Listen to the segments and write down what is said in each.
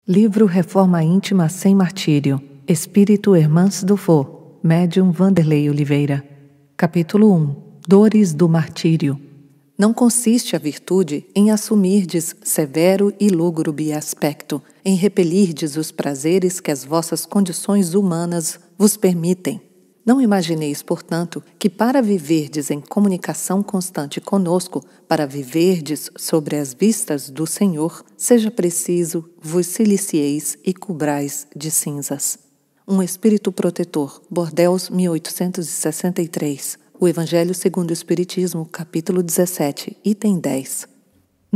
Livro Reforma Íntima sem Martírio. Espírito Hermance Dufour. Médium Vanderlei Oliveira. Capítulo 1. Dores do martírio. Não consiste a virtude em assumirdes severo e lúgubre aspecto, em repelirdes os prazeres que as vossas condições humanas vos permitem. Não imagineis, portanto, que para viverdes em comunicação constante conosco, para viverdes sobre as vistas do Senhor, seja preciso vos silicieis e cobrais de cinzas. Um Espírito Protetor, Bordeaux, 1863. O Evangelho segundo o Espiritismo, capítulo 17, item 10.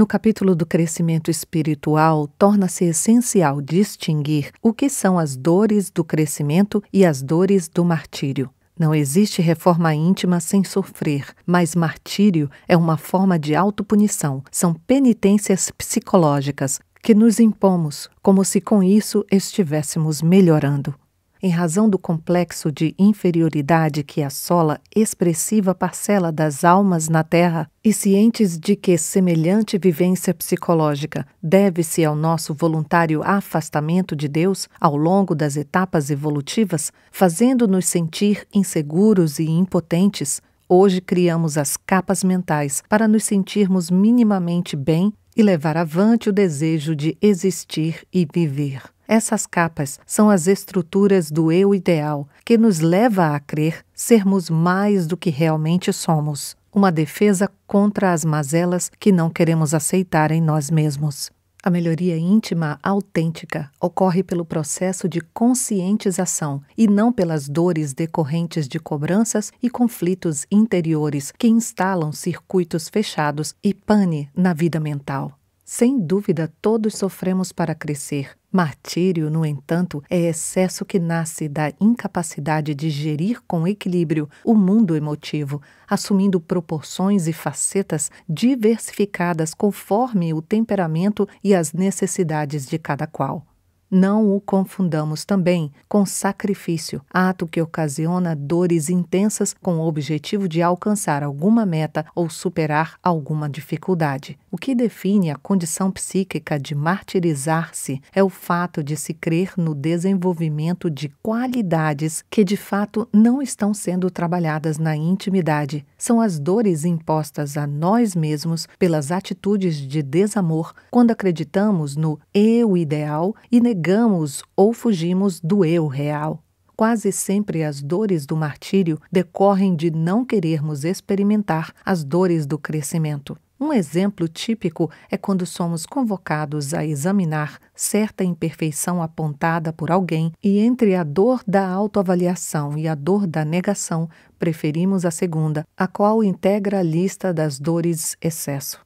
No capítulo do crescimento espiritual, torna-se essencial distinguir o que são as dores do crescimento e as dores do martírio. Não existe reforma íntima sem sofrer, mas martírio é uma forma de autopunição, são penitências psicológicas que nos impomos, como se com isso estivéssemos melhorando. Em razão do complexo de inferioridade que assola expressiva parcela das almas na Terra, e cientes de que semelhante vivência psicológica deve-se ao nosso voluntário afastamento de Deus ao longo das etapas evolutivas, fazendo-nos sentir inseguros e impotentes, hoje criamos as capas mentais para nos sentirmos minimamente bem e levar avante o desejo de existir e viver. Essas capas são as estruturas do eu ideal, que nos leva a crer sermos mais do que realmente somos. Uma defesa contra as mazelas que não queremos aceitar em nós mesmos. A melhoria íntima autêntica ocorre pelo processo de conscientização e não pelas dores decorrentes de cobranças e conflitos interiores que instalam circuitos fechados e pane na vida mental. Sem dúvida, todos sofremos para crescer. Martírio, no entanto, é excesso que nasce da incapacidade de gerir com equilíbrio o mundo emotivo, assumindo proporções e facetas diversificadas conforme o temperamento e as necessidades de cada qual. Não o confundamos também com sacrifício, ato que ocasiona dores intensas com o objetivo de alcançar alguma meta ou superar alguma dificuldade. O que define a condição psíquica de martirizar-se é o fato de se crer no desenvolvimento de qualidades que de fato não estão sendo trabalhadas na intimidade. São as dores impostas a nós mesmos pelas atitudes de desamor quando acreditamos no eu ideal e negamos ou fugimos do eu real. Quase sempre as dores do martírio decorrem de não querermos experimentar as dores do crescimento. Um exemplo típico é quando somos convocados a examinar certa imperfeição apontada por alguém e entre a dor da autoavaliação e a dor da negação, preferimos a segunda, a qual integra a lista das dores excesso.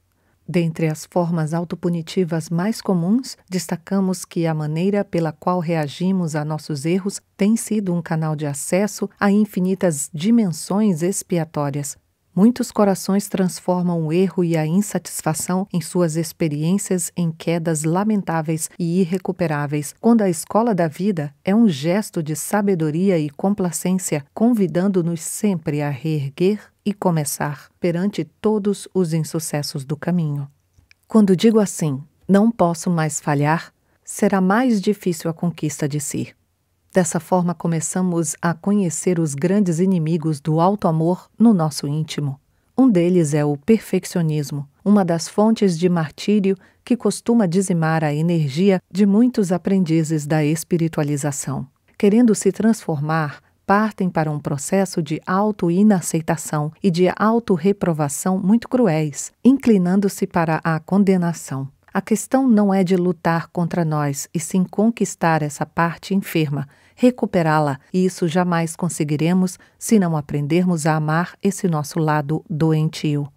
Dentre as formas autopunitivas mais comuns, destacamos que a maneira pela qual reagimos a nossos erros tem sido um canal de acesso a infinitas dimensões expiatórias. Muitos corações transformam o erro e a insatisfação em suas experiências em quedas lamentáveis e irrecuperáveis, quando a escola da vida é um gesto de sabedoria e complacência, convidando-nos sempre a reerguer e começar perante todos os insucessos do caminho. Quando digo assim, não posso mais falhar, será mais difícil a conquista de si. Dessa forma, começamos a conhecer os grandes inimigos do auto-amor no nosso íntimo. Um deles é o perfeccionismo, uma das fontes de martírio que costuma dizimar a energia de muitos aprendizes da espiritualização. Querendo se transformar, partem para um processo de auto-inaceitação e de auto-reprovação muito cruéis, inclinando-se para a condenação. A questão não é de lutar contra nós, e sim conquistar essa parte enferma, recuperá-la, e isso jamais conseguiremos se não aprendermos a amar esse nosso lado doentio.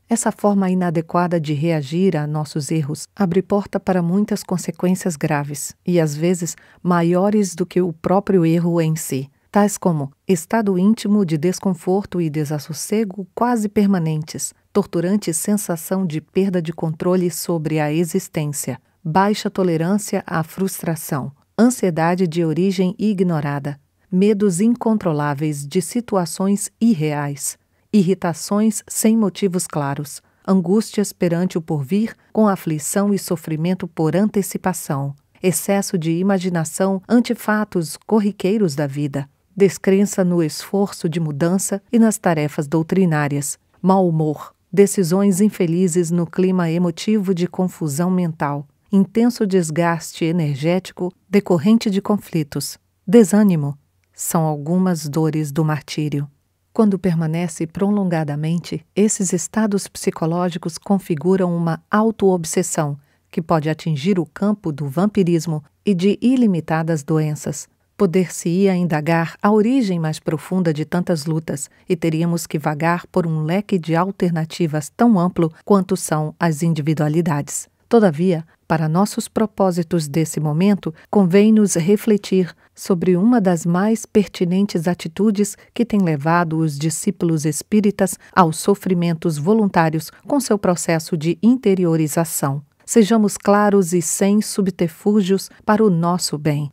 Essa forma inadequada de reagir a nossos erros abre porta para muitas consequências graves, e às vezes maiores do que o próprio erro em si, tais como estado íntimo de desconforto e desassossego quase permanentes, torturante sensação de perda de controle sobre a existência, baixa tolerância à frustração, ansiedade de origem ignorada, medos incontroláveis de situações irreais, irritações sem motivos claros, angústias perante o porvir com aflição e sofrimento por antecipação, excesso de imaginação ante fatos corriqueiros da vida, descrença no esforço de mudança e nas tarefas doutrinárias, mau humor, decisões infelizes no clima emotivo de confusão mental, intenso desgaste energético decorrente de conflitos, desânimo, são algumas dores do martírio. Quando permanece prolongadamente, esses estados psicológicos configuram uma autoobsessão que pode atingir o campo do vampirismo e de ilimitadas doenças. Poder-se-ia indagar a origem mais profunda de tantas lutas e teríamos que vagar por um leque de alternativas tão amplo quanto são as individualidades. Todavia, para nossos propósitos desse momento, convém-nos refletir sobre uma das mais pertinentes atitudes que tem levado os discípulos espíritas aos sofrimentos voluntários com seu processo de interiorização. Sejamos claros e sem subterfúgios para o nosso bem.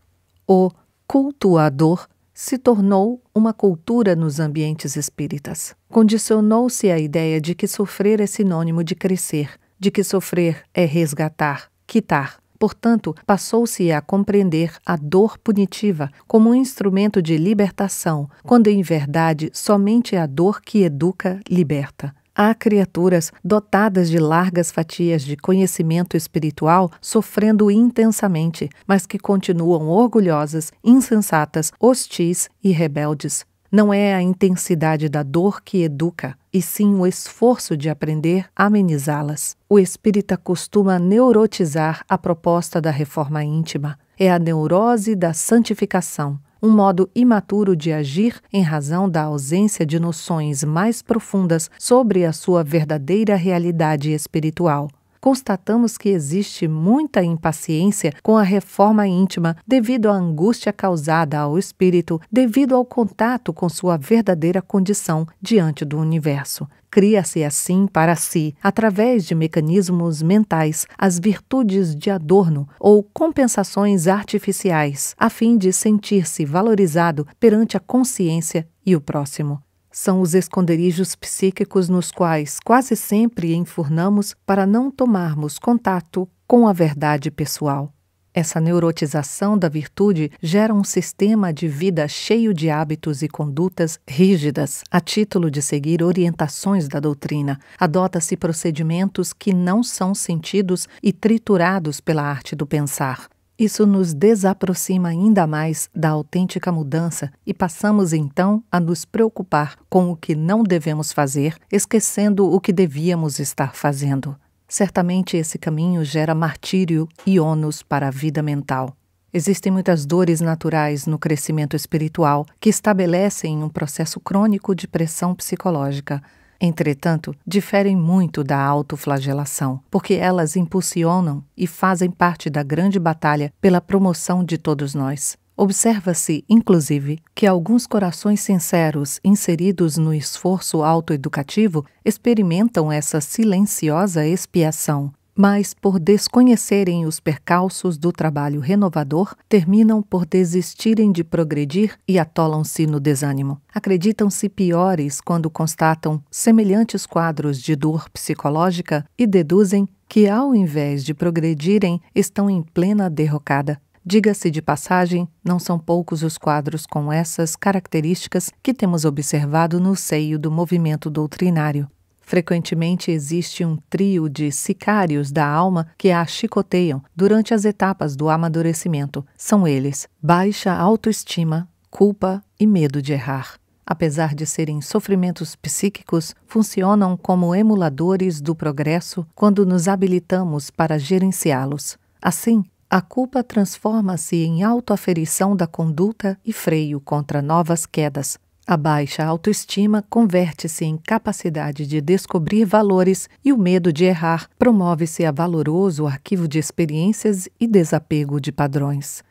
O cultuador se tornou uma cultura nos ambientes espíritas. Condicionou-se a ideia de que sofrer é sinônimo de crescer, de que sofrer é resgatar, quitar. Portanto, passou-se a compreender a dor punitiva como um instrumento de libertação, quando em verdade somente a dor que educa liberta. Há criaturas dotadas de largas fatias de conhecimento espiritual sofrendo intensamente, mas que continuam orgulhosas, insensatas, hostis e rebeldes. Não é a intensidade da dor que educa, e sim o esforço de aprender a amenizá-las. O espírita costuma neurotizar a proposta da reforma íntima. É a neurose da santificação, um modo imaturo de agir em razão da ausência de noções mais profundas sobre a sua verdadeira realidade espiritual. Constatamos que existe muita impaciência com a reforma íntima devido à angústia causada ao espírito devido ao contato com sua verdadeira condição diante do universo. Cria-se assim para si, através de mecanismos mentais, as virtudes de adorno ou compensações artificiais, a fim de sentir-se valorizado perante a consciência e o próximo. São os esconderijos psíquicos nos quais quase sempre enfurnamos para não tomarmos contato com a verdade pessoal. Essa neurotização da virtude gera um sistema de vida cheio de hábitos e condutas rígidas, a título de seguir orientações da doutrina. Adota-se procedimentos que não são sentidos e triturados pela arte do pensar. Isso nos desaproxima ainda mais da autêntica mudança e passamos então a nos preocupar com o que não devemos fazer, esquecendo o que devíamos estar fazendo. Certamente esse caminho gera martírio e ônus para a vida mental. Existem muitas dores naturais no crescimento espiritual que estabelecem um processo crônico de pressão psicológica. Entretanto, diferem muito da autoflagelação, porque elas impulsionam e fazem parte da grande batalha pela promoção de todos nós. Observa-se, inclusive, que alguns corações sinceros inseridos no esforço autoeducativo experimentam essa silenciosa expiação, mas por desconhecerem os percalços do trabalho renovador, terminam por desistirem de progredir e atolam-se no desânimo. Acreditam-se piores quando constatam semelhantes quadros de dor psicológica e deduzem que, ao invés de progredirem, estão em plena derrocada. Diga-se de passagem, não são poucos os quadros com essas características que temos observado no seio do movimento doutrinário. Frequentemente existe um trio de sicários da alma que a chicoteiam durante as etapas do amadurecimento. São eles: baixa autoestima, culpa e medo de errar. Apesar de serem sofrimentos psíquicos, funcionam como emuladores do progresso quando nos habilitamos para gerenciá-los. Assim, a culpa transforma-se em autoaferição da conduta e freio contra novas quedas. A baixa autoestima converte-se em capacidade de descobrir valores e o medo de errar promove-se a valoroso arquivo de experiências e desapego de padrões.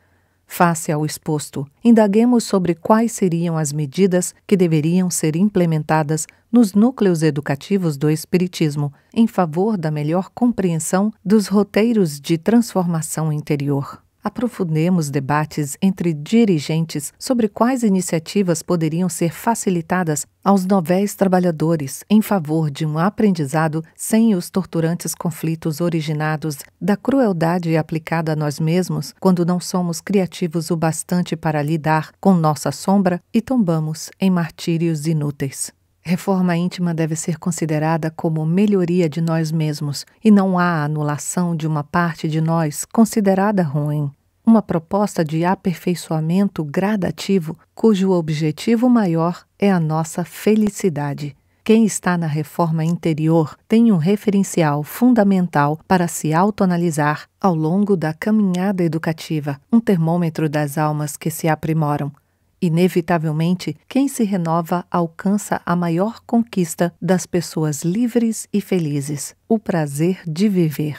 Face ao exposto, indaguemos sobre quais seriam as medidas que deveriam ser implementadas nos núcleos educativos do Espiritismo em favor da melhor compreensão dos roteiros de transformação interior. Aprofundemos debates entre dirigentes sobre quais iniciativas poderiam ser facilitadas aos novéis trabalhadores em favor de um aprendizado sem os torturantes conflitos originados da crueldade aplicada a nós mesmos quando não somos criativos o bastante para lidar com nossa sombra e tombamos em martírios inúteis. Reforma íntima deve ser considerada como melhoria de nós mesmos, e não há anulação de uma parte de nós considerada ruim. Uma proposta de aperfeiçoamento gradativo, cujo objetivo maior é a nossa felicidade. Quem está na reforma interior tem um referencial fundamental para se autoanalisar ao longo da caminhada educativa, um termômetro das almas que se aprimoram. Inevitavelmente, quem se renova alcança a maior conquista das pessoas livres e felizes, o prazer de viver.